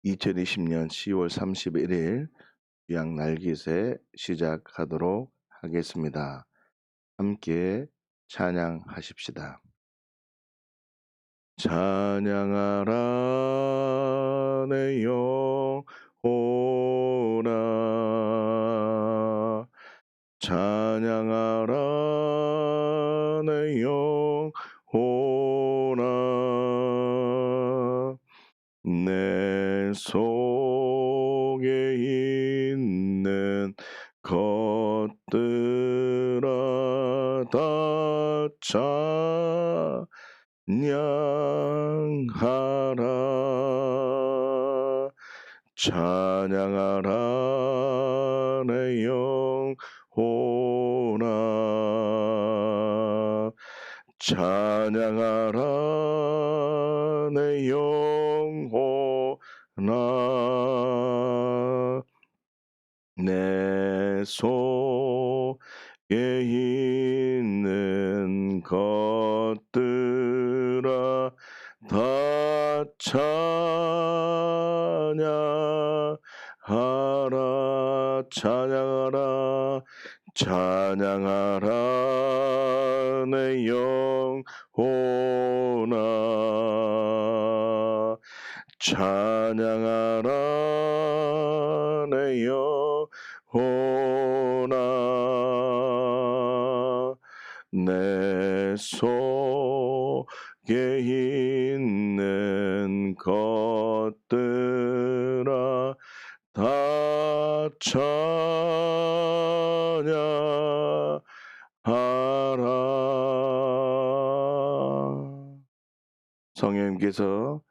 2020년 10월 31일 주양 날깃새 시작하도록 하겠습니다. 함께 찬양하십시다. 찬양하라 내 영혼아, 찬양하라 내 영혼아, 내 속에 있는 것들아 다 찬양하라, 찬양하라 내 영혼아, 찬양하라 내 영혼아, 내 속에 있는 것들아 다 찬양하라, 찬양하라, 찬양하라 내 영혼아, 찬양하라 내 영혼아, 내 속에 있는 것들아 다 찬양하라. 성령님께서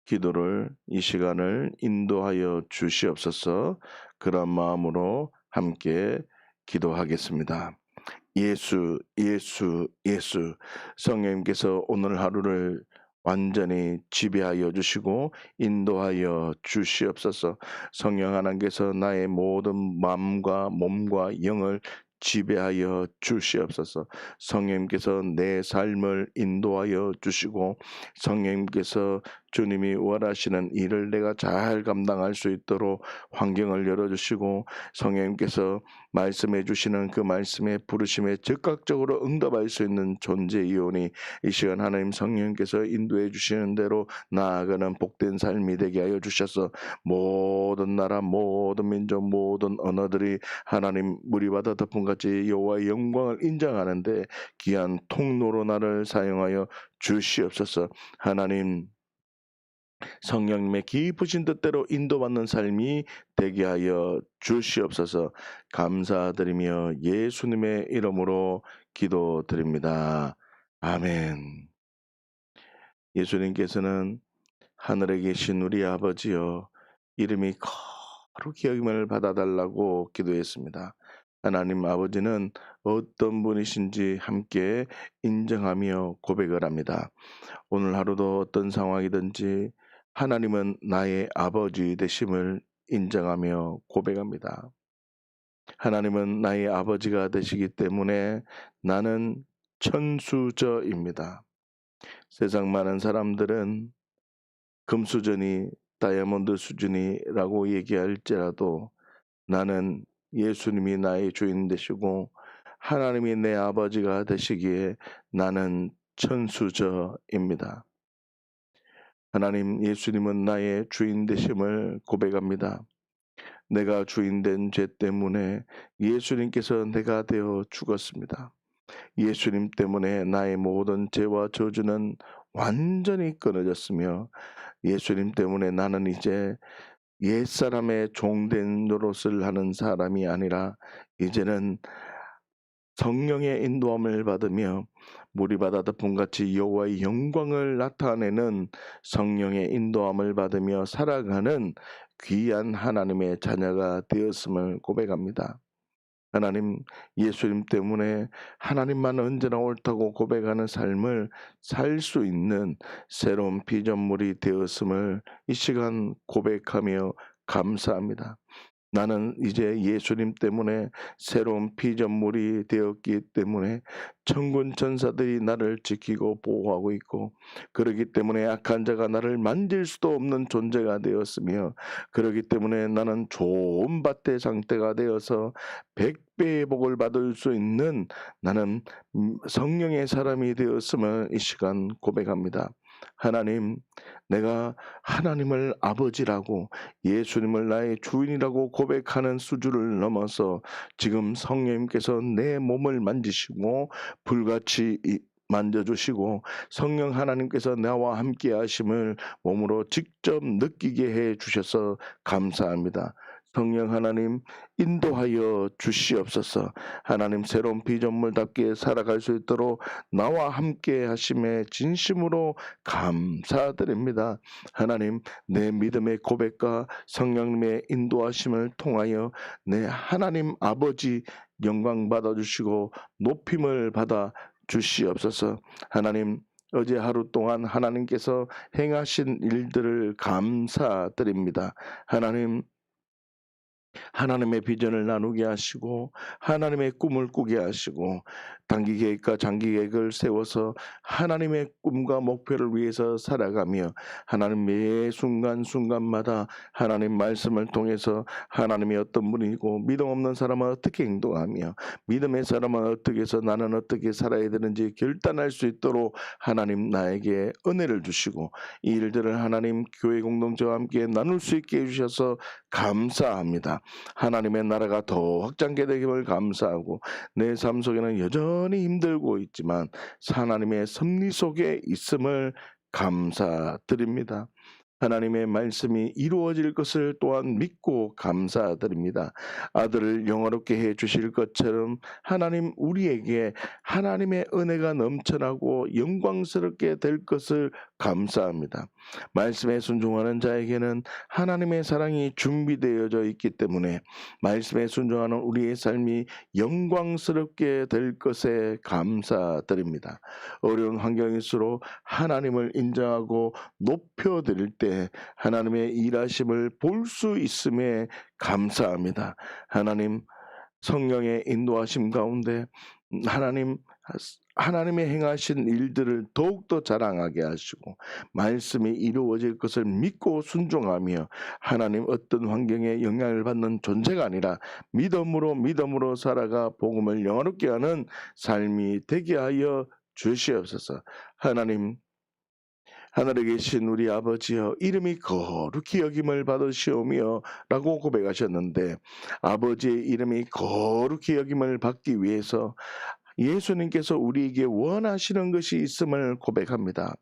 기도를 이 시간을 인도하여 주시옵소서. 그런 마음으로 함께 기도하겠습니다. 예수, 예수, 예수. 성령님께서 오늘 하루를 완전히 지배하여 주시고 인도하여 주시옵소서. 성령 하나님께서 나의 모든 마음과 몸과 영을 지배하여 주시옵소서. 성령님께서 내 삶을 인도하여 주시고 성령님께서 주님이 원하시는 일을 내가 잘 감당할 수 있도록 환경을 열어주시고 성령님께서 말씀해 주시는 그 말씀의 부르심에 즉각적으로 응답할 수 있는 존재이오니 이 시간 하나님 성령님께서 인도해 주시는 대로 나아가는 복된 삶이 되게 하여 주셔서 모든 나라 모든 민족 모든 언어들이 하나님 무리바다 덮음같이 여호와의 영광을 인정하는데 귀한 통로로 나를 사용하여 주시옵소서. 하나님 성령님의 깊으신 뜻대로 인도받는 삶이 되게 하여 주시옵소서. 감사드리며 예수님의 이름으로 기도드립니다. 아멘. 예수님께서는 하늘에 계신 우리 아버지여 이름이 거룩히 여김을 받아달라고 기도했습니다. 하나님 아버지는 어떤 분이신지 함께 인정하며 고백을 합니다. 오늘 하루도 어떤 상황이든지 하나님은 나의 아버지 되심을 인정하며 고백합니다. 하나님은 나의 아버지가 되시기 때문에 나는 천수저입니다. 세상 많은 사람들은 금수저니 다이아몬드 수준이라고 얘기할지라도 나는 예수님이 나의 주인 되시고 하나님이 내 아버지가 되시기에 나는 천수저입니다. 하나님 예수님은 나의 주인 되심을 고백합니다. 내가 주인 된 죄 때문에 예수님께서 내가 되어 죽었습니다. 예수님 때문에 나의 모든 죄와 저주는 완전히 끊어졌으며 예수님 때문에 나는 이제 옛사람의 종된 노릇을 하는 사람이 아니라 이제는 성령의 인도함을 받으며 무리바다 덮음같이 여호와의 영광을 나타내는 성령의 인도함을 받으며 살아가는 귀한 하나님의 자녀가 되었음을 고백합니다. 하나님 예수님 때문에 하나님만 언제나 옳다고 고백하는 삶을 살 수 있는 새로운 피조물이 되었음을 이 시간 고백하며 감사합니다. 나는 이제 예수님 때문에 새로운 피조물이 되었기 때문에 천군 천사들이 나를 지키고 보호하고 있고, 그렇기 때문에 악한 자가 나를 만질 수도 없는 존재가 되었으며, 그렇기 때문에 나는 좋은 밭의 상태가 되어서 100배의 복을 받을 수 있는, 나는 성령의 사람이 되었음을 이 시간 고백합니다. 하나님, 내가 하나님을 아버지라고, 예수님을 나의 주인이라고 고백하는 수준을 넘어서 지금 성령님께서 내 몸을 만지시고 불같이 만져주시고, 성령 하나님께서 나와 함께 하심을 몸으로 직접 느끼게 해 주셔서 감사합니다. 성령 하나님, 인도하여 주시옵소서. 하나님, 새로운 피조물답게 살아갈 수 있도록 나와 함께 하심에 진심으로 감사드립니다. 하나님, 내 믿음의 고백과 성령님의 인도하심을 통하여 내 하나님 아버지 영광 받아주시고 높임을 받아 주시옵소서. 하나님, 어제 하루 동안 하나님께서 행하신 일들을 감사드립니다. 하나님, 하나님의 비전을 나누게 하시고 하나님의 꿈을 꾸게 하시고 단기 계획과 장기 계획을 세워서 하나님의 꿈과 목표를 위해서 살아가며, 하나님 매 순간순간마다 하나님 말씀을 통해서 하나님이 어떤 분이고 믿음 없는 사람은 어떻게 행동하며 믿음의 사람은 어떻게 해서 나는 어떻게 살아야 되는지 결단할 수 있도록 하나님 나에게 은혜를 주시고, 이 일들을 하나님 교회 공동체와 함께 나눌 수 있게 해주셔서 감사합니다. 하나님의 나라가 더 확장되게 되기를 감사하고, 내 삶 속에는 여전히 힘들고 있지만 하나님의 섭리 속에 있음을 감사드립니다. 하나님의 말씀이 이루어질 것을 또한 믿고 감사드립니다. 아들을 영화롭게 해 주실 것처럼 하나님 우리에게 하나님의 은혜가 넘쳐나고 영광스럽게 될 것을 감사합니다. 말씀에 순종하는 자에게는 하나님의 사랑이 준비되어져 있기 때문에 말씀에 순종하는 우리의 삶이 영광스럽게 될 것에 감사드립니다. 어려운 환경일수록 하나님을 인정하고 높여드릴 때 하나님의 일하심을 볼 수 있음에 감사합니다. 하나님, 성령의 인도하심 가운데 하나님의 행하신 일들을 더욱더 자랑하게 하시고 말씀이 이루어질 것을 믿고 순종하며, 하나님 어떤 환경에 영향을 받는 존재가 아니라 믿음으로 살아가 복음을 영화롭게 하는 삶이 되게 하여 주시옵소서. 하나님, 하늘에 계신 우리 아버지여, 이름이 거룩히 여김을 받으시오며 라고 고백하셨는데, 아버지의 이름이 거룩히 여김을 받기 위해서 예수님께서 우리에게 원하시는 것이 있음을 고백합니다.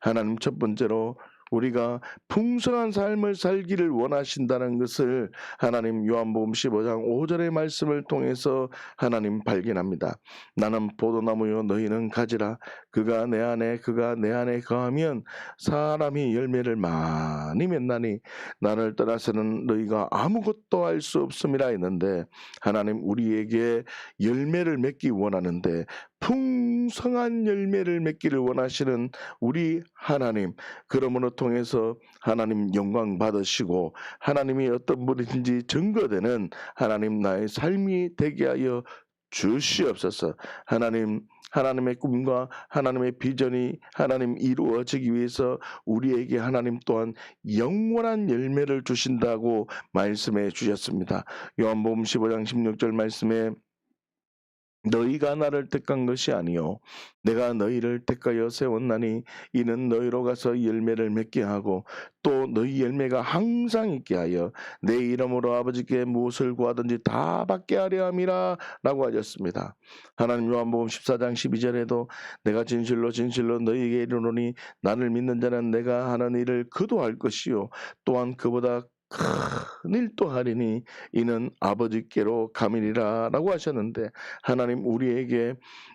하나님, 첫 번째로 우리가 풍성한 삶을 살기를 원하신다는 것을 하나님 요한복음 15장 5절의 말씀을 통해서 하나님 발견합니다. 나는 포도나무요 너희는 가지라. 그가 내 안에 거하면 사람이 열매를 많이 맺나니 나를 떠나서는 너희가 아무것도 할 수 없음이라 했는데, 하나님 우리에게 열매를 맺기 원하는데, 풍성한 열매를 맺기를 원하시는 우리 하나님, 그러므로 통해서 하나님 영광 받으시고 하나님이 어떤 분이신지 증거되는 하나님 나의 삶이 되게 하여 주시옵소서. 하나님의 꿈과 하나님의 비전이 하나님 이루어지기 위해서 우리에게 하나님 또한 영원한 열매를 주신다고 말씀해 주셨습니다. 요한복음 15장 16절 말씀에 너희가 나를 택한 것이 아니요 내가 너희를 택하여 세웠나니 이는 너희로 가서 열매를 맺게 하고 또 너희 열매가 항상 있게 하여 내 이름으로 아버지께 무엇을 구하든지 다 받게 하려 함이라 라고 하셨습니다. 하나님 요한복음 14장 12절에도 내가 진실로 너희에게 이르노니 나를 믿는 자는 내가 하는 일을 그도 할 것이요 또한 그보다 큰 일도 하리니 이는 아버지께로 감이니라 라고 하셨는데, 하나님 우리에게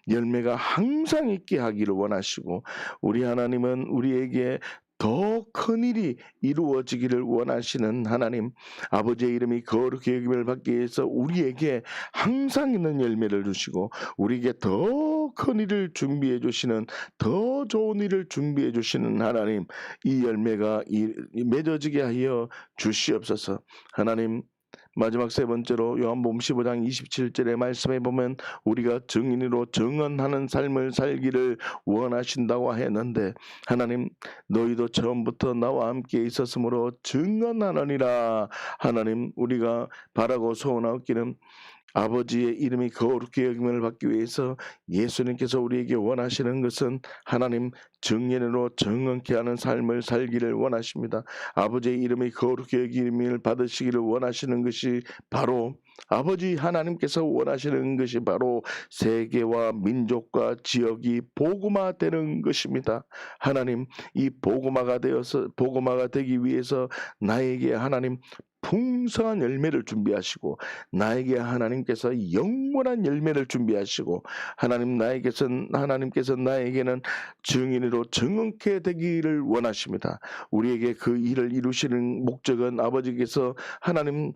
열매가 항상 있게 하기를 원하시고 우리 하나님은 우리에게 더 큰 일이 이루어지기를 원하시는 하나님, 아버지의 이름이 거룩히 여김을 받기 위해서 우리에게 항상 있는 열매를 주시고 우리에게 더 큰 일을 준비해 주시는, 더 좋은 일을 준비해 주시는 하나님, 이 열매가 맺어지게 하여 주시옵소서. 하나님, 마지막 세 번째로 요한복음 15장 27절의 말씀에 보면 우리가 증인으로 증언하는 삶을 살기를 원하신다고 했는데, 하나님 너희도 처음부터 나와 함께 있었으므로 증언하느니라. 하나님 우리가 바라고 소원하기는 아버지의 이름이 거룩히 여김을 받기 위해서 예수님께서 우리에게 원하시는 것은 하나님 증인으로 정언케 하는 삶을 살기를 원하십니다. 아버지의 이름이 거룩히 여김을 받으시기를 원하시는 것이 바로 아버지 하나님께서 원하시는 것이 바로 세계와 민족과 지역이 복음화되는 것입니다. 하나님 이 복음화가 되기 위해서 나에게 하나님 풍성한 열매를 준비하시고, 나에게 하나님께서 영원한 열매를 준비하시고, 하나님께서 나에게는 증인으로 정언케 되기를 원하십니다. 우리에게 그 일을 이루시는 목적은 아버지께서 하나님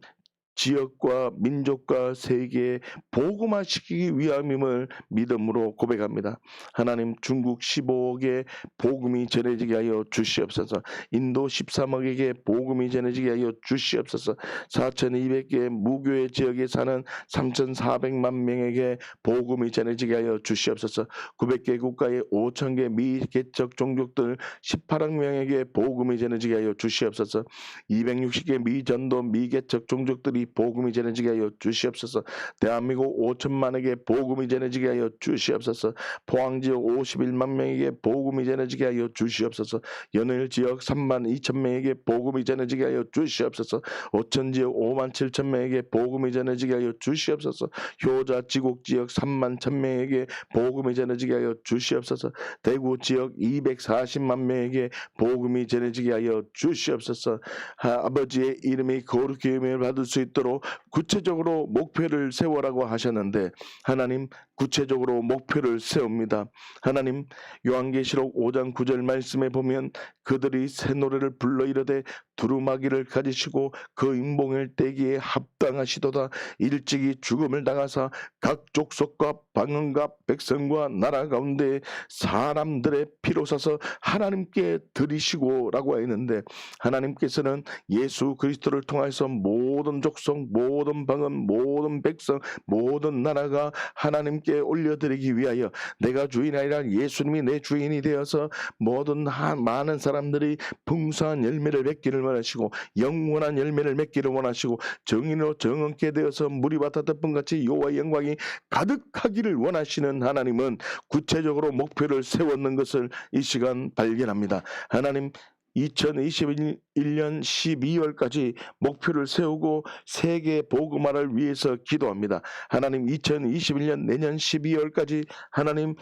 지역과 민족과 세계에 복음화시키기 위함임을 믿음으로 고백합니다. 하나님 중국 15억에 복음이 전해지게 하여 주시옵소서. 인도 13억에게 복음이 전해지게 하여 주시옵소서. 4,200개 무교회 지역에 사는 3,400만 명에게 복음이 전해지게 하여 주시옵소서. 900개 국가의 5,000개 미개척 종족들 18억 명에게 복음이 전해지게 하여 주시옵소서. 260개 미전도 미개척 종족들이 복음이 전해지게 하여 주시옵소서. 대한민국 5천만에게 복음이 전해지게 하여 주시옵소서. 포항지역 51만 명에게 복음이 전해지게 하여 주시옵소서. 연일지역 3만 2천 명에게 복음이 전해지게 하여 주시옵소서. 오천지역 5만 7천 명에게 복음이 전해지게 하여 주시옵소서. 효자 지곡지역 3만 1천 명에게 복음이 전해지게 하여 주시옵소서. 대구지역 240만 명에게 복음이 전해지게 하여 주시옵소서. 아버지의 이름이 거룩히 여김을 받을 수 있도록 구체적으로 목표를 세워라고 하셨는데, 하나님 구체적으로 목표를 세웁니다. 하나님 요한계시록 5장 9절 말씀에 보면 그들이 새 노래를 불러 이르되 두루마기를 가지시고 그 인봉을 떼기에 합당하시도다. 일찍이 죽음을 당하사 각 족속과 방언과 백성과 나라 가운데 사람들의 피로 사서 하나님께 드리시고 라고 했는데, 하나님께서는 예수 그리스도를 통해서 모든 족속, 모든 방언, 모든 백성, 모든 나라가 하나님께 올려드리기 위하여 내가 주인이 아니라 예수님이 내 주인이 되어서 모든 많은 사람들이 풍성한 열매를 맺기를 원하시고, 영원한 열매를 맺기를 원하시고, 정인으로 정언케 되어서 물이 바다 덮음같이 여호와의 영광이 가득하기를 원하시는 하나님은 구체적으로 목표를 세웠는 것을 이 시간 발견합니다. 하나님 2021년 12월까지 목표를 세우고 세계 복음화를 위해서 기도합니다. 하나님 2021년 내년 12월까지 하나님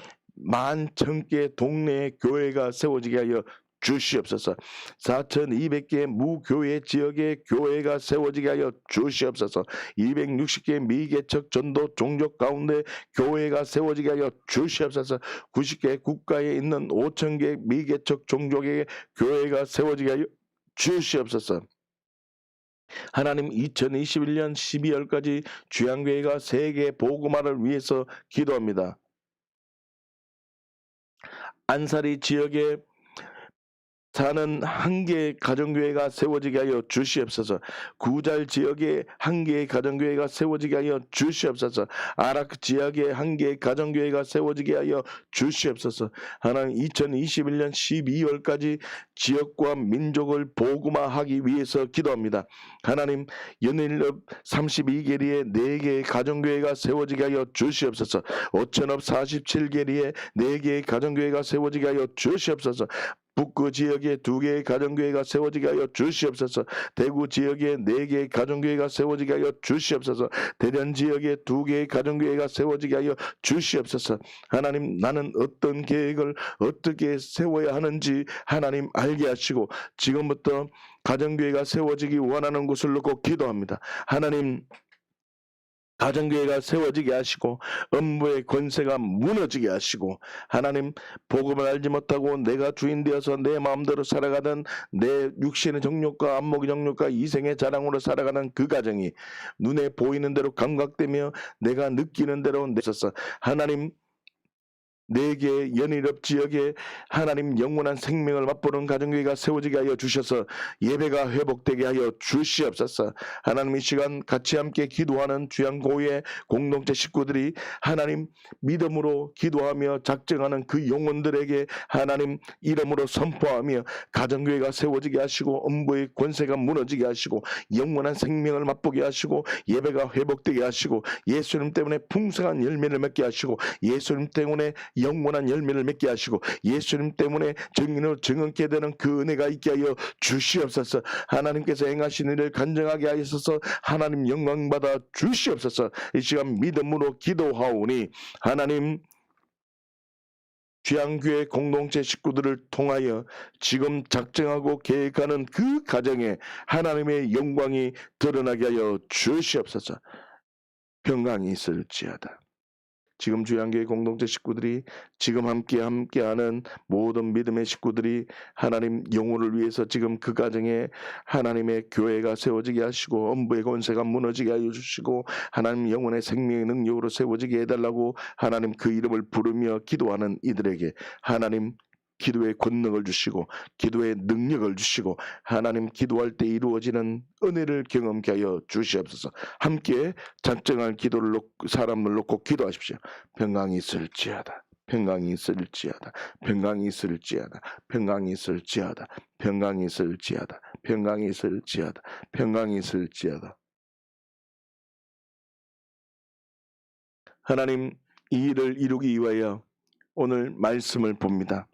11,000개 동네 교회가 세워지게 하여 주시옵소서. 4,200개 무교회 지역의 교회가 세워지게 하여 주시옵소서. 260개 미개척 전도 종족 가운데 교회가 세워지게 하여 주시옵소서. 90개 국가에 있는 5,000개 미개척 종족의 교회가 세워지게 하여 주시옵소서. 하나님 2021년 12월까지 주양교회가 세계 복음화를 위해서 기도합니다. 안사리 지역에 사는 한 개의 가정교회가 세워지게 하여 주시옵소서. 구잘 지역에 한 개의 가정교회가 세워지게 하여 주시옵소서. 아락 지역에 한 개의 가정교회가 세워지게 하여 주시옵소서. 하나님 2021년 12월까지 지역과 민족을 복음화하기 위해서 기도합니다. 하나님 연일읍 32개리에 4개의 가정교회가 세워지게 하여 주시옵소서. 오천읍 47개리에 4개의 가정교회가 세워지게 하여 주시옵소서. 북구 지역에 2개의 가정교회가 세워지게 하여 주시옵소서. 대구 지역에 4개의 가정교회가 세워지게 하여 주시옵소서. 대전 지역에 2개의 가정교회가 세워지게 하여 주시옵소서. 하나님 나는 어떤 계획을 어떻게 세워야 하는지 하나님 알게 하시고, 지금부터 가정교회가 세워지기 원하는 곳을 놓고 기도합니다. 하나님 가정교회가 세워지게 하시고 음부의 권세가 무너지게 하시고, 하나님 복음을 알지 못하고 내가 주인 되어서 내 마음대로 살아가던 내 육신의 정욕과 안목의 정욕과 이생의 자랑으로 살아가는 그 가정이 눈에 보이는 대로 감각되며 내가 느끼는 대로 내서서 하나님 내게 연일업 지역에 하나님 영원한 생명을 맛보는 가정교회가 세워지게 하여 주셔서 예배가 회복되게 하여 주시옵소서. 하나님 이 시간 같이 함께 기도하는 주양고의 공동체 식구들이 하나님 믿음으로 기도하며 작정하는 그 영혼들에게 하나님 이름으로 선포하며 가정교회가 세워지게 하시고 음부의 권세가 무너지게 하시고 영원한 생명을 맛보게 하시고 예배가 회복되게 하시고 예수님 때문에 풍성한 열매를 맺게 하시고 예수님 때문에 영원한 열매를 맺게 하시고 예수님 때문에 증인으로 증언케 되는 그 은혜가 있게 하여 주시옵소서. 하나님께서 행하신 일을 간증하게 하셔서 하나님 영광 받아 주시옵소서. 이 시간 믿음으로 기도하오니 하나님 주양교회 공동체 식구들을 통하여 지금 작정하고 계획하는 그 가정에 하나님의 영광이 드러나게 하여 주시옵소서. 평강이 있을지어다. 지금 주양교회 공동체 식구들이 지금 함께하는 모든 믿음의 식구들이 하나님 영혼을 위해서 지금 그 가정에 하나님의 교회가 세워지게 하시고 엄부의 권세가 무너지게 하여 주시고 하나님 영혼의 생명의 능력으로 세워지게 해달라고 하나님 그 이름을 부르며 기도하는 이들에게 하나님 기도의 권능을 주시고 기도의 능력을 주시고 하나님 기도할 때 이루어지는 은혜를 경험케 하여 주시옵소서. 함께 작정할 기도를 놓고 사람을 놓고 기도하십시오. 평강이 있을지어다. 평강이 있을지어다. 평강이 있을지어다. 평강이 있을지어다. 평강이 있을지어다. 평강이 있을지어다. 평강이 있을지어다. 하나님 이 일을 이루기 위하여 오늘 말씀을 봅니다.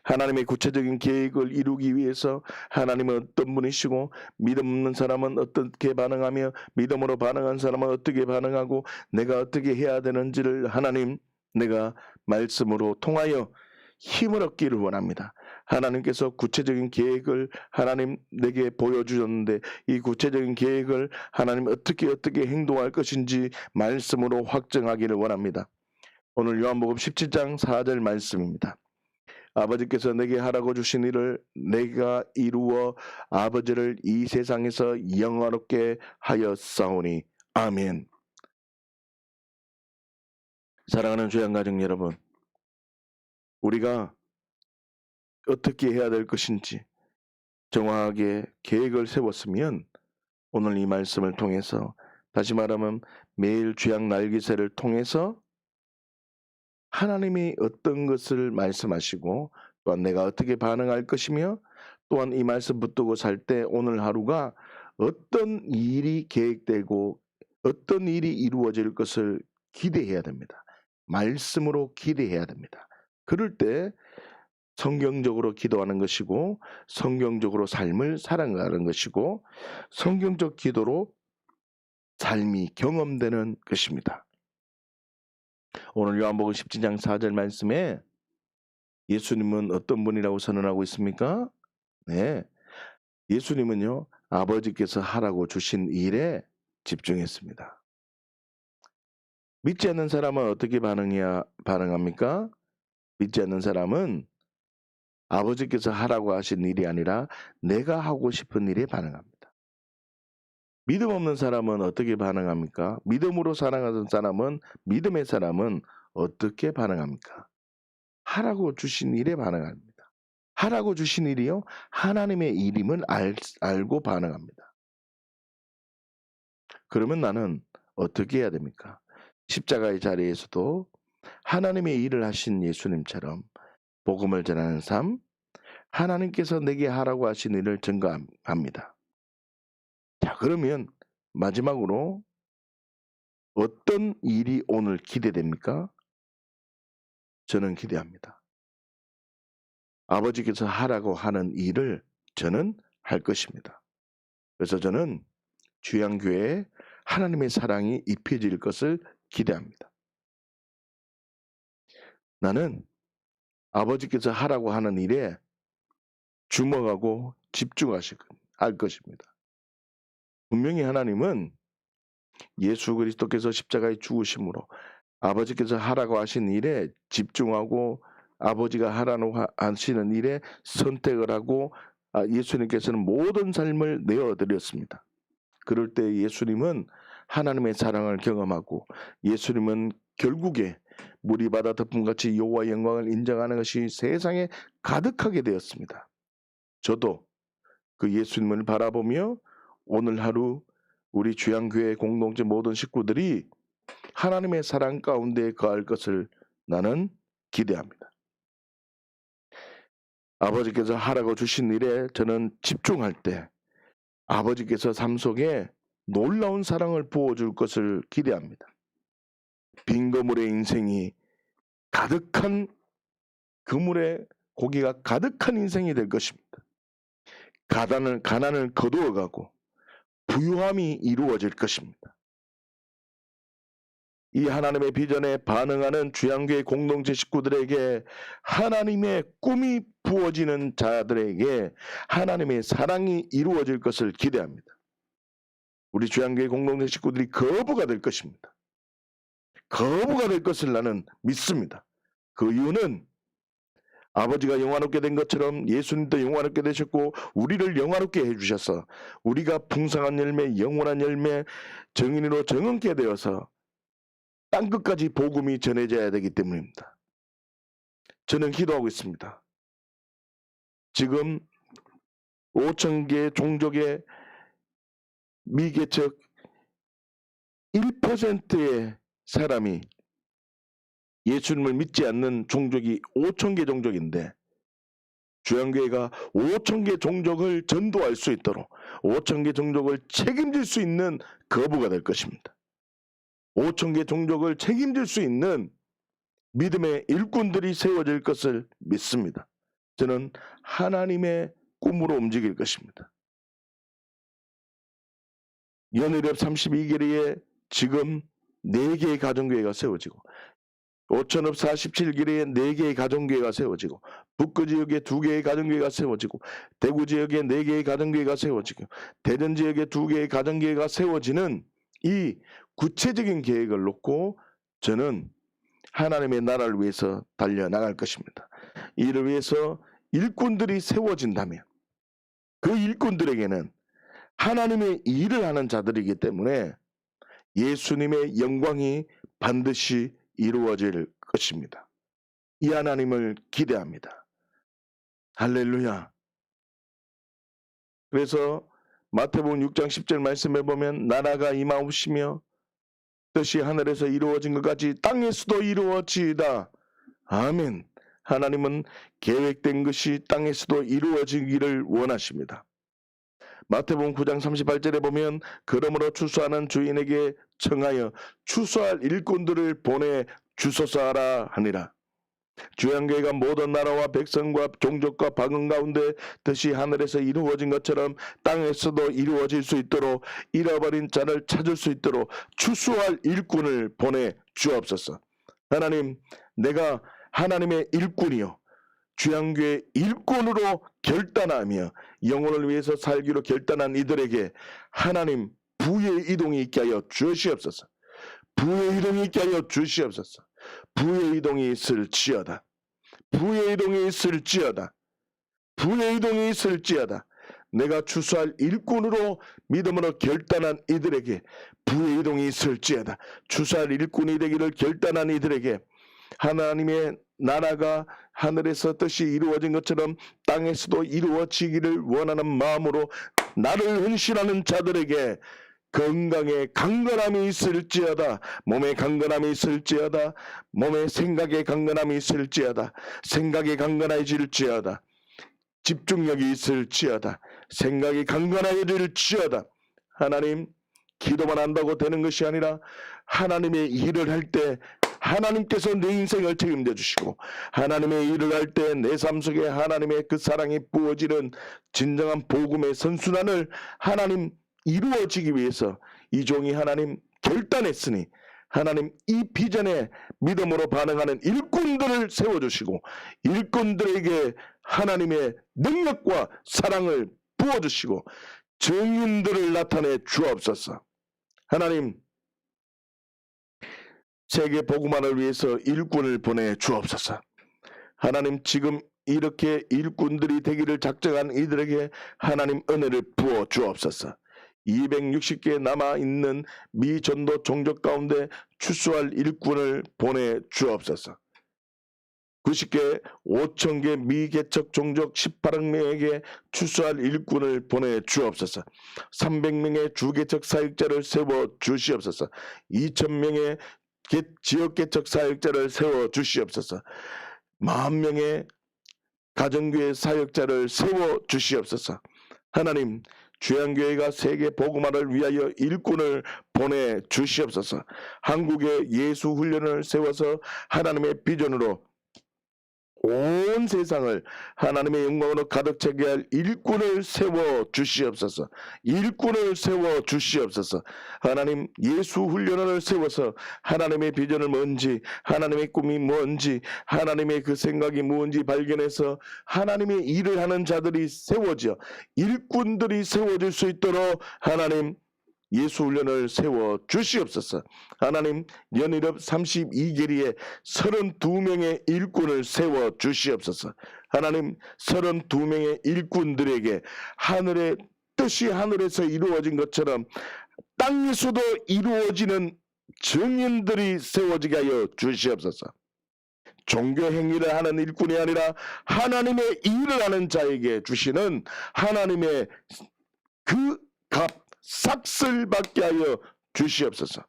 하나님의 구체적인 계획을 이루기 위해서 하나님은 어떤 분이시고 믿음 없는 사람은 어떻게 반응하며 믿음으로 반응한 사람은 어떻게 반응하고 내가 어떻게 해야 되는지를 하나님 내가 말씀으로 통하여 힘을 얻기를 원합니다. 하나님께서 구체적인 계획을 하나님 내게 보여주셨는데 이 구체적인 계획을 하나님 어떻게 행동할 것인지 말씀으로 확정하기를 원합니다. 오늘 요한복음 17장 4절 말씀입니다. 아버지께서 내게 하라고 주신 일을 내가 이루어 아버지를 이 세상에서 영화롭게 하였사오니 아멘. 사랑하는 주양가족 여러분, 우리가 어떻게 해야 될 것인지 정확하게 계획을 세웠으면 오늘 이 말씀을 통해서 다시 말하면 매일 주양 날기새를 통해서 하나님이 어떤 것을 말씀하시고 또한 내가 어떻게 반응할 것이며 또한 이 말씀 붙들고 살 때 오늘 하루가 어떤 일이 계획되고 어떤 일이 이루어질 것을 기대해야 됩니다. 말씀으로 기대해야 됩니다. 그럴 때 성경적으로 기도하는 것이고 성경적으로 삶을 살아가는 것이고 성경적 기도로 삶이 경험되는 것입니다. 오늘 요한복음 17장 4절 말씀에 예수님은 어떤 분이라고 선언하고 있습니까? 네, 예수님은요 아버지께서 하라고 주신 일에 집중했습니다. 믿지 않는 사람은 어떻게 반응합니까? 믿지 않는 사람은 아버지께서 하라고 하신 일이 아니라 내가 하고 싶은 일에 반응합니다. 믿음 없는 사람은 어떻게 반응합니까? 믿음으로 살아가는 사람은 믿음의 사람은 어떻게 반응합니까? 하라고 주신 일에 반응합니다. 하라고 주신 일이요 하나님의 일임을 알고 반응합니다. 그러면 나는 어떻게 해야 됩니까? 십자가의 자리에서도 하나님의 일을 하신 예수님처럼 복음을 전하는 삶, 하나님께서 내게 하라고 하신 일을 증거합니다. 자, 그러면 마지막으로 어떤 일이 오늘 기대됩니까? 저는 기대합니다. 아버지께서 하라고 하는 일을 저는 할 것입니다. 그래서 저는 주양교회에 하나님의 사랑이 입혀질 것을 기대합니다. 나는 아버지께서 하라고 하는 일에 주목하고 집중할 것입니다. 분명히 하나님은 예수 그리스도께서 십자가에 죽으심으로 아버지께서 하라고 하신 일에 집중하고 아버지가 하라고 하시는 일에 선택을 하고 예수님께서는 모든 삶을 내어드렸습니다. 그럴 때 예수님은 하나님의 사랑을 경험하고 예수님은 결국에 물이 바다 덮음같이 여호와의 영광을 인정하는 것이 세상에 가득하게 되었습니다. 저도 그 예수님을 바라보며 오늘 하루 우리 주양교회 공동체 모든 식구들이 하나님의 사랑 가운데 거할 것을 나는 기대합니다. 아버지께서 하라고 주신 일에 저는 집중할 때 아버지께서 삶 속에 놀라운 사랑을 부어줄 것을 기대합니다. 빈 그물의 인생이 가득한 그물에 고기가 가득한 인생이 될 것입니다. 가난을 거두어가고 부유함이 이루어질 것입니다. 이 하나님의 비전에 반응하는 주양교회 공동체 식구들에게 하나님의 꿈이 부어지는 자들에게 하나님의 사랑이 이루어질 것을 기대합니다. 우리 주양교회 공동체 식구들이 거부가 될 것입니다. 거부가 될 것을 나는 믿습니다. 그 이유는 아버지가 영화롭게 된 것처럼 예수님도 영화롭게 되셨고 우리를 영화롭게 해주셔서 우리가 풍성한 열매, 영원한 열매, 정인으로 정응케 되어서 땅끝까지 복음이 전해져야 되기 때문입니다. 저는 기도하고 있습니다. 지금 5,000개 종족의 미개척 1%의 사람이 예수님을 믿지 않는 종족이 5,000개 종족인데 주양교회가 5,000개 종족을 전도할 수 있도록 5,000개 종족을 책임질 수 있는 거부가 될 것입니다. 5,000개 종족을 책임질 수 있는 믿음의 일꾼들이 세워질 것을 믿습니다. 저는 하나님의 꿈으로 움직일 것입니다. 연일협 32개리에 지금 4개의 가정교회가 세워지고 5천읍 47길에 4개의 가정교회가 세워지고 북구 지역에 2개의 가정교회가 세워지고 대구 지역에 4개의 가정교회가 세워지고 대전 지역에 2개의 가정교회가 세워지는 이 구체적인 계획을 놓고 저는 하나님의 나라를 위해서 달려나갈 것입니다. 이를 위해서 일꾼들이 세워진다면 그 일꾼들에게는 하나님의 일을 하는 자들이기 때문에 예수님의 영광이 반드시 이루어질 것입니다. 이 하나님을 기대합니다. 할렐루야. 그래서 마태복음 6장 10절 말씀에 보면 나라가 임하옵시며 뜻이 하늘에서 이루어진 것 같이 땅에서도 이루어지이다. 아멘. 하나님은 계획된 것이 땅에서도 이루어지기를 원하십니다. 마태복음 9장 38절에 보면 그러므로 추수하는 주인에게 청하여 추수할 일꾼들을 보내 주소서 하라 하니라. 주양교회가 모든 나라와 백성과 종족과 방언 가운데 뜻이 하늘에서 이루어진 것처럼 땅에서도 이루어질 수 있도록 잃어버린 자를 찾을 수 있도록 추수할 일꾼을 보내 주옵소서. 하나님, 내가 하나님의 일꾼이요 주양교회 일꾼으로 결단하며 영혼을 위해서 살기로 결단한 이들에게 하나님 부의 이동이 있게 하여 주시옵소서. 부의 이동이 있게 하여 주시옵소서. 부의 이동이 있을지어다. 부의 이동이 있을지어다. 부의 이동이 있을지어다. 내가 추수할 일꾼으로 믿음으로 결단한 이들에게 부의 이동이 있을지어다. 추수할 일꾼이 되기를 결단한 이들에게 하나님의 나라가 하늘에서 뜻이 이루어진 것처럼 땅에서도 이루어지기를 원하는 마음으로 나를 헌신하는 자들에게 건강에 강건함이 있을지어다. 몸에 강건함이 있을지어다. 몸에 생각에 강건함이 있을지어다. 생각이 강건해질지어다. 집중력이 있을지어다. 생각이 강건해질지어다. 하나님, 기도만 한다고 되는 것이 아니라 하나님의 일을 할 때 하나님께서 내 인생을 책임져 주시고 하나님의 일을 할 때 내 삶 속에 하나님의 그 사랑이 부어지는 진정한 복음의 선순환을 하나님 이루어지기 위해서 이 종이 하나님 결단했으니 하나님 이 비전에 믿음으로 반응하는 일꾼들을 세워주시고 일꾼들에게 하나님의 능력과 사랑을 부어주시고 증인들을 나타내 주옵소서. 하나님, 세계 복음화를 위해서 일꾼을 보내 주옵소서. 하나님, 지금 이렇게 일꾼들이 되기를 작정한 이들에게 하나님 은혜를 부어 주옵소서. 260개 남아있는 미전도 종족 가운데 추수할 일꾼을 보내주옵소서. 90개 5,000개 미개척 종족 18억 명에게 추수할 일꾼을 보내주옵소서. 300명의 주개척 사역자를 세워주시옵소서. 2,000명의 지역개척 사역자를 세워주시옵소서. 10,000명의 가정교회 사역자를 세워주시옵소서. 하나님, 주양교회가 세계 복음화를 위하여 일꾼을 보내주시옵소서. 한국의 예수훈련을 세워서 하나님의 비전으로 온 세상을 하나님의 영광으로 가득 차게 할 일꾼을 세워주시옵소서. 일꾼을 세워주시옵소서. 하나님, 예수훈련을 세워서 하나님의 비전을 뭔지, 하나님의 꿈이 뭔지, 하나님의 그 생각이 뭔지 발견해서 하나님의 일을 하는 자들이 세워져 일꾼들이 세워질 수 있도록 하나님 예수훈련을 세워주시옵소서. 하나님, 연일업 32계리에 32명의 일꾼을 세워주시옵소서. 하나님, 32명의 일꾼들에게 하늘의 뜻이 하늘에서 이루어진 것처럼 땅에서도 이루어지는 증인들이 세워지게 하여 주시옵소서. 종교 행위를 하는 일꾼이 아니라 하나님의 일을 하는 자에게 주시는 하나님의 그 값 삭슬 받게 하여 주시옵소서.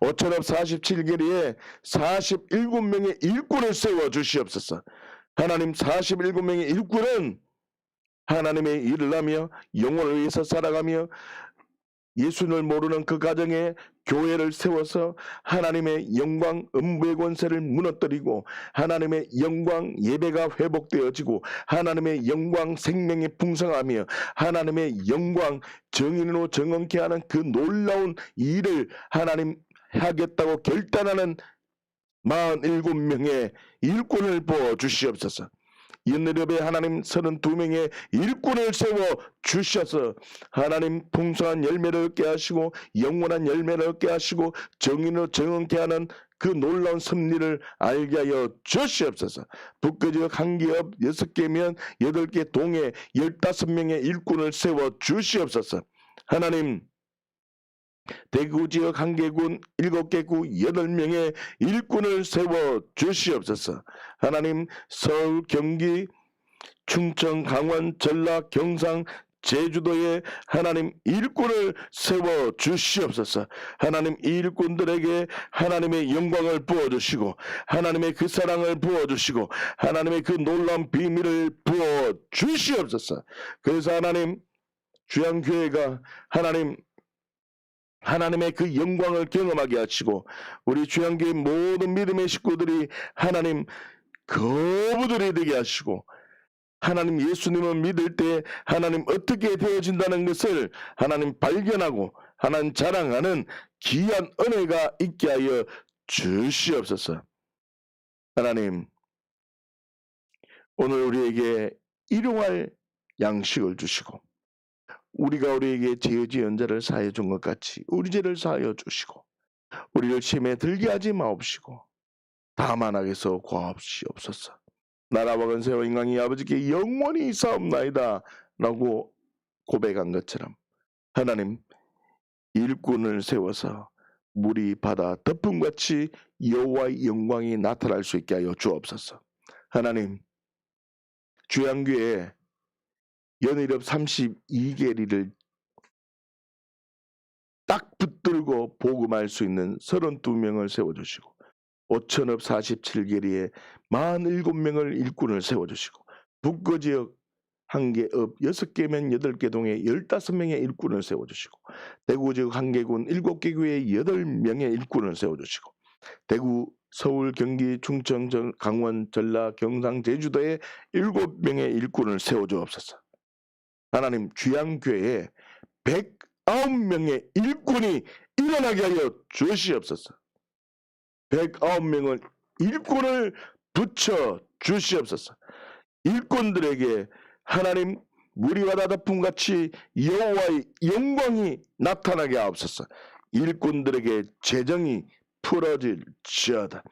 5천업 47계리에 47명의 일꾼을 세워 주시옵소서. 하나님, 47명의 일꾼은 하나님의 일을 하며 영혼을 위해서 살아가며 예수를 모르는 그 가정에 교회를 세워서 하나님의 영광 음부의 권세를 무너뜨리고 하나님의 영광 예배가 회복되어지고 하나님의 영광 생명이 풍성하며 하나님의 영광 정인으로 정언케 하는 그 놀라운 일을 하나님 하겠다고 결단하는 47명의 일꾼을 부어주시옵소서. 연례법에 하나님 32명의 일꾼을 세워 주셔서 하나님 풍성한 열매를 얻게 하시고 영원한 열매를 얻게 하시고 정인으로 정언케 하는 그 놀라운 섭리를 알게 하여 주시옵소서. 북교지역 1개업 6개면 8개 동에 15명의 일꾼을 세워 주시옵소서. 하나님, 대구지역 1개군 7개구 8명의 일꾼을 세워 주시옵소서. 하나님, 서울, 경기, 충청, 강원, 전라, 경상, 제주도에 하나님 일꾼을 세워 주시옵소서. 하나님, 이 일꾼들에게 하나님의 영광을 부어주시고 하나님의 그 사랑을 부어주시고 하나님의 그 놀라운 비밀을 부어주시옵소서. 그래서 하나님, 주양교회가 하나님의 그 영광을 경험하게 하시고 우리 주양교회 모든 믿음의 식구들이 하나님 거부들이 되게 하시고 하나님 예수님을 믿을 때 하나님 어떻게 되어진다는 것을 하나님 발견하고 하나님 자랑하는 귀한 은혜가 있게 하여 주시옵소서. 하나님, 오늘 우리에게 일용할 양식을 주시고 우리가 우리에게 지은 자를 사하여 준 것 같이 우리 죄를 사하여 주시고 우리를 시험에 들게 하지 마옵시고 다만 악에서 구하옵시옵소서. 나라와 권세와 영광이 아버지께 영원히 있사옵나이다 라고 고백한 것처럼 하나님, 일꾼을 세워서 물이 바다 덮음같이 여호와의 영광이 나타날 수 있게 하여 주옵소서. 하나님, 주양교회 연일업 32계리를 딱 붙들고 복음할 수 있는 32명을 세워주시고 5천업 47계리에 47명을 일꾼을 세워주시고 북거지역 1개업 6개면 8개 동에 15명의 일꾼을 세워주시고 대구지역 1개군 7개 교회에 8명의 일꾼을 세워주시고 대구, 서울, 경기, 충청, 강원, 전라, 경상, 제주도에 7명의 일꾼을 세워주옵소서. 하나님, 주양교회에 109명의 일꾼이 일어나게 하여 주시옵소서. 109명을 일꾼을 붙여 주시옵소서. 일꾼들에게 하나님 물이 바다 덮음같이 여호와의 영광이 나타나게 하옵소서. 일꾼들에게 재정이 풀어질지어다.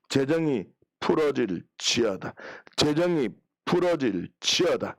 재정이 풀어질지어다. 재정이 풀어질지어다.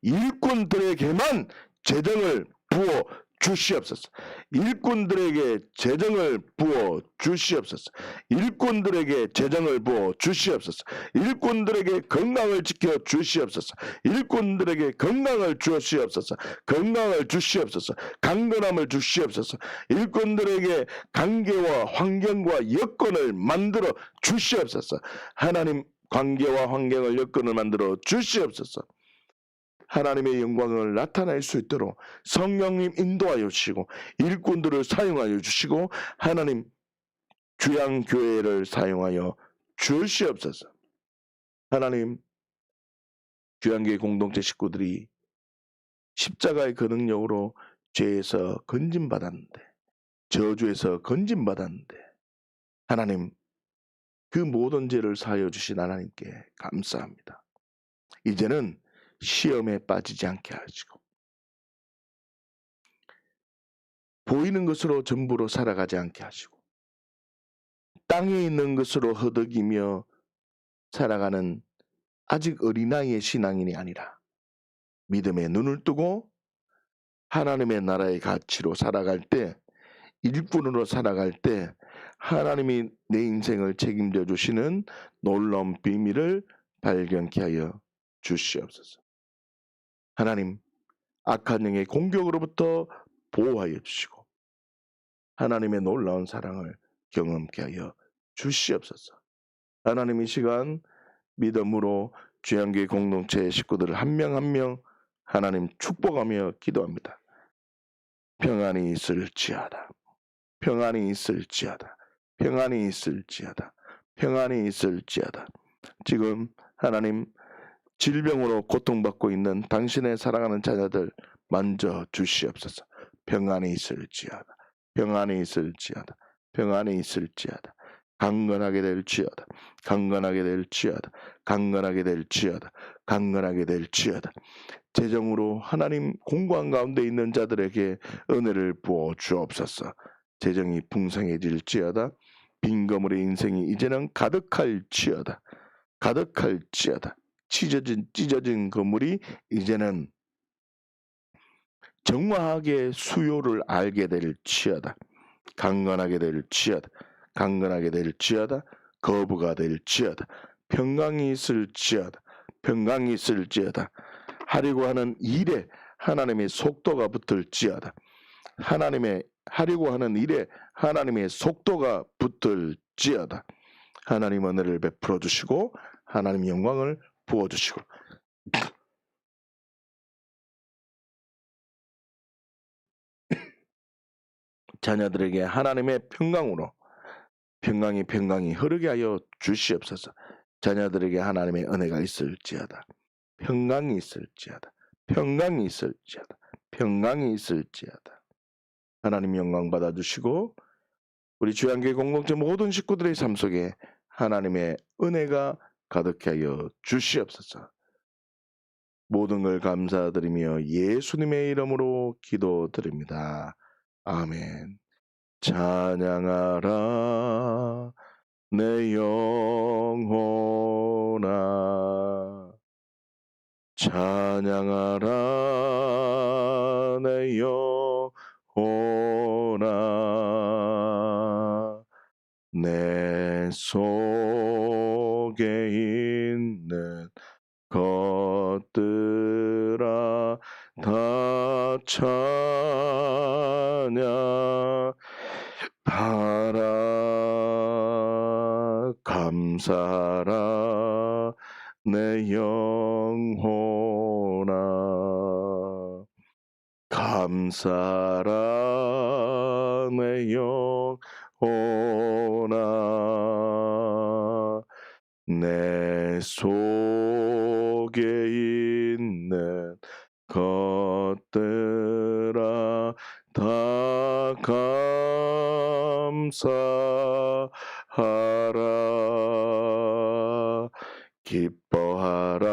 일꾼들에게만 재정을 부어 주시옵소서. 일꾼들에게 재정을 부어 주시옵소서. 일꾼들에게 재정을 부어 주시옵소서. 일꾼들에게 건강을 지켜 주시옵소서. 일꾼들에게 건강을 주시옵소서. 건강을 주시옵소서. 강건함을 주시옵소서. 일꾼들에게 관계와 환경과 여건을 만들어 주시옵소서. 하나님, 관계와 환경을 여건을 만들어 주시옵소서. 하나님의 영광을 나타낼 수 있도록 성령님 인도하여 주시고 일꾼들을 사용하여 주시고 하나님 주양교회를 사용하여 주시옵소서. 하나님, 주양교회 공동체 식구들이 십자가의 그 능력으로 죄에서 건짐받았는데, 저주에서 건짐받았는데, 하나님, 그 모든 죄를 사하여 주신 하나님께 감사합니다. 이제는 시험에 빠지지 않게 하시고 보이는 것으로 전부로 살아가지 않게 하시고 땅에 있는 것으로 허덕이며 살아가는 아직 어린아이의 신앙인이 아니라 믿음의 눈을 뜨고 하나님의 나라의 가치로 살아갈 때, 일꾼으로 살아갈 때 하나님이 내 인생을 책임져 주시는 놀라운 비밀을 발견케 하여 주시옵소서. 하나님, 악한 영의 공격으로부터 보호하여 주시고 하나님의 놀라운 사랑을 경험케 하여 주시옵소서. 하나님, 이 시간 믿음으로 주양교회 공동체 식구들을 한 명 한 명 하나님 축복하며 기도합니다. 평안이 있을지어다. 평안이 있을지어다. 평안이 있을지어다. 평안이 있을지어다. 지금 하나님, 질병으로 고통받고 있는 당신의 사랑하는 자녀들 만져 주시옵소서. 평안이 있을지어다. 평안이 있을지어다. 평안이 있을지어다. 강건하게 될지어다. 강건하게 될지어다. 강건하게 될지어다. 강건하게 될지어다. 재정으로 하나님 공고한 가운데 있는 자들에게 은혜를 부어 주옵소서. 재정이 풍성해질지어다. 빈 거물의 인생이 이제는 가득할지어다. 가득할지어다. 찢어진 거물이 이제는 정확하게 수요를 알게 될지어다. 강건하게 될지어다. 강건하게 될지어다. 거부가 될지어다. 평강이 있을지어다. 평강이 있을지어다. 하려고 하는 일에 하나님의 속도가 붙을지어다. 하려고 하는 일에 하나님의 속도가 붙을지어다. 하나님 은혜를 베풀어 주시고 하나님 영광을 부어 주시고 자녀들에게 하나님의 평강으로 평강이 흐르게 하여 주시옵소서. 자녀들에게 하나님의 은혜가 있을지어다. 평강이 있을지어다. 평강이 있을지어다. 평강이 있을지어다. 하나님 영광 받아주시고 우리 주양교회 공동체 모든 식구들의 삶 속에 하나님의 은혜가 가득해 하여 주시옵소서. 모든 걸 감사드리며 예수님의 이름으로 기도드립니다. 아멘. 찬양하라 내 영혼아, 찬양하라 내 영혼아, 내 속에 있는 것들아 다 찬양하라. 감사하라 내 영혼아, 감사하라 내 영혼아, 내 속에 있는 것들아 다 감사하라. 기뻐하라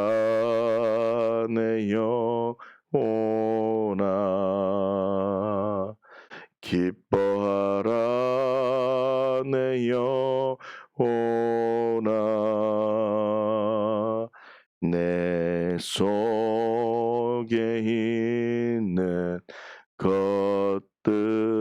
내 영혼아, 기뻐하라 내 영혼아, 내 속에 있는 것들